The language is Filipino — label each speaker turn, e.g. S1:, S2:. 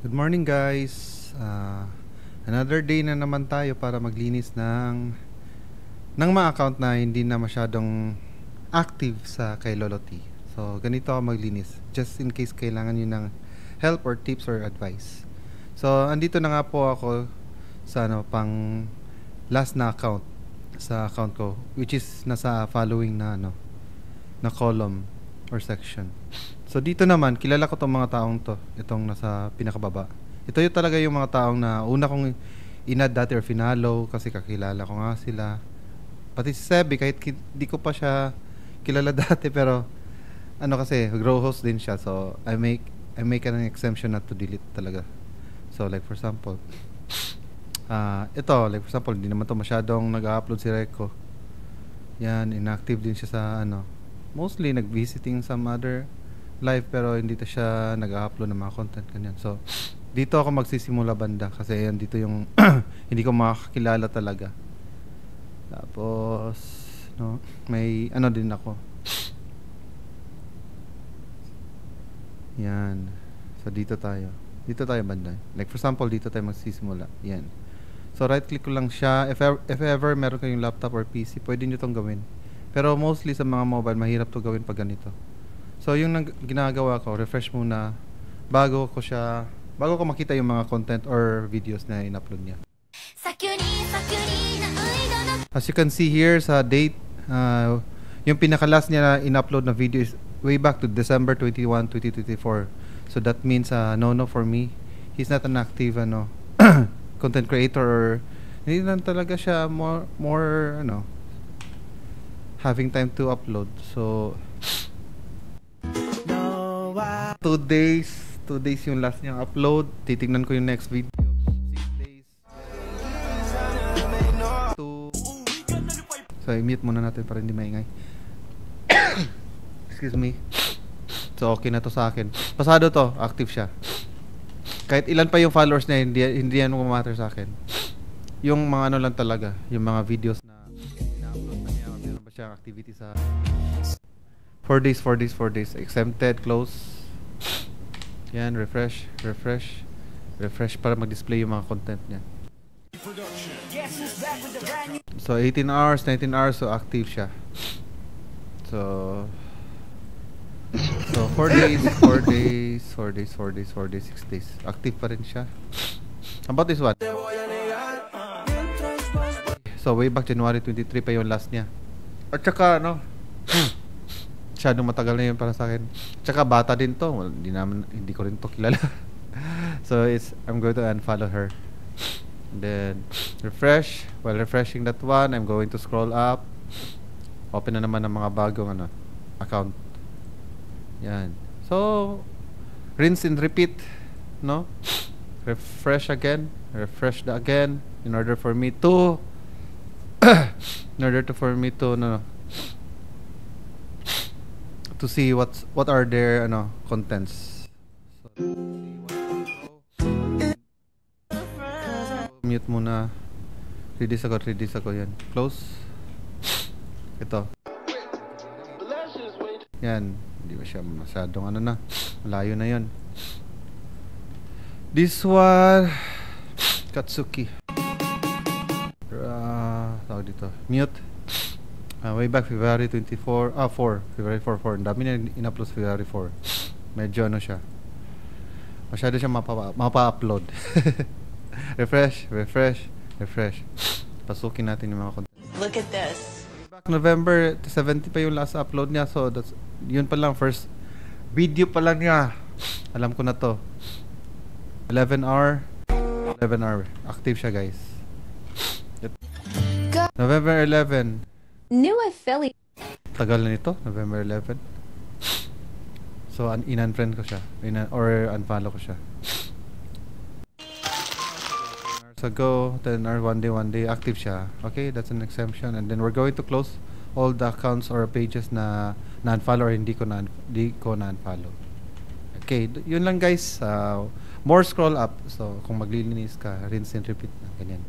S1: Good morning guys. Another day na naman tayo para maglinis ng mga account na hindi na masyadong active sa kay Lolo T. So ganito ako maglinis just in case kailangan niyo ng help or tips or advice. So andito na nga po ako sa pang last na account sa account ko, which is nasa following na na column or section. So dito naman, kilala ko tong mga taong to, itong nasa pinakababa. Ito yung talaga yung mga taong na una kong inad dati or finalo kasi kakilala ko nga sila. Pati si Sebi, kahit di ko pa siya kilala dati, pero kasi grow host din siya. So I make an exemption not to delete talaga. So like for example, ito like for example, hindi naman to masyadong nag-upload si Reco. Yan, inactive din siya sa mostly nag-visiting some other live, pero hindi to siya nag-upload ng mga content ganyan. So dito ako magsisimula banda kasi yan dito yung hindi ko makakilala talaga. Tapos may din ako. Yan. So dito tayo banda. Like for example, dito tayo magsisimula. Yan. So right click ko lang siya. If ever meron kayong laptop or PC, pwede nyo tong gawin. Pero mostly sa mga mobile, mahirap to gawin pag ganito. So yung ginagawa ko, refresh muna bago ko makita yung mga content or videos na in-upload niya. As you can see here sa date, yung pinaka-last niya na in-upload na video is way back to December 21, 2024. So that means no for me. He's not an active content creator, or hindi lang talaga siya more having time to upload. So 2 days yung last niyang upload. Titignan ko yung next video. 6 days. So i-mute muna natin para hindi maingay. Excuse me. So okay na to sa akin. Pasado to, active siya. Kahit ilan pa yung followers niya, hindi yan matter sa akin. Yung mga lang talaga, yung mga videos na ina-upload na niya, meron ba siyang activity sa 4 days exempted, close. Yan, refresh para mag-display yung mga content niya. So 18 hours, 19 hours, so active siya. So 4 days, 6 days. Active pa rin siya. How about this one? So way back January 23 pa yung last niya. At saka masyadong matagal na yun para sa akin. Tsaka bata din to. Well, hindi ko rin to kilala. So I'm going to unfollow her. And then refresh. While refreshing that one, I'm going to scroll up. Open na naman ng mga bagong account. Yan. So rinse and repeat, refresh again, again in order for me to to see what are their contents. So, mute muna. Release ako yan. Close. Ito. Yan. Hindi ba siya masyadong malayo na yon. This one, Katsuki. Tawag dito. Mute. Way back February 24, February 4. Ang dami na in-upload February 4. Medyo siya. Masyado siya mapa-upload. refresh. Pasukin natin yung mga content.
S2: Look at this.
S1: Way back November 70 pa yung last upload niya. So yun pa lang, first video pa lang niya. Alam ko na to. 11 hour active siya, guys. November 11.
S2: New affiliate.
S1: Tagal na nito, November 11. So in-unfriend ko siya, or unfollow ko siya. 10 hours ago, 10 hours, one day active siya. Okay, that's an exemption. And then we're going to close all the accounts or pages na unfollow or hindi ko na-unfollow. Okay, yun lang guys. More scroll up. So kung maglilinis ka, rinse and repeat na ganyan.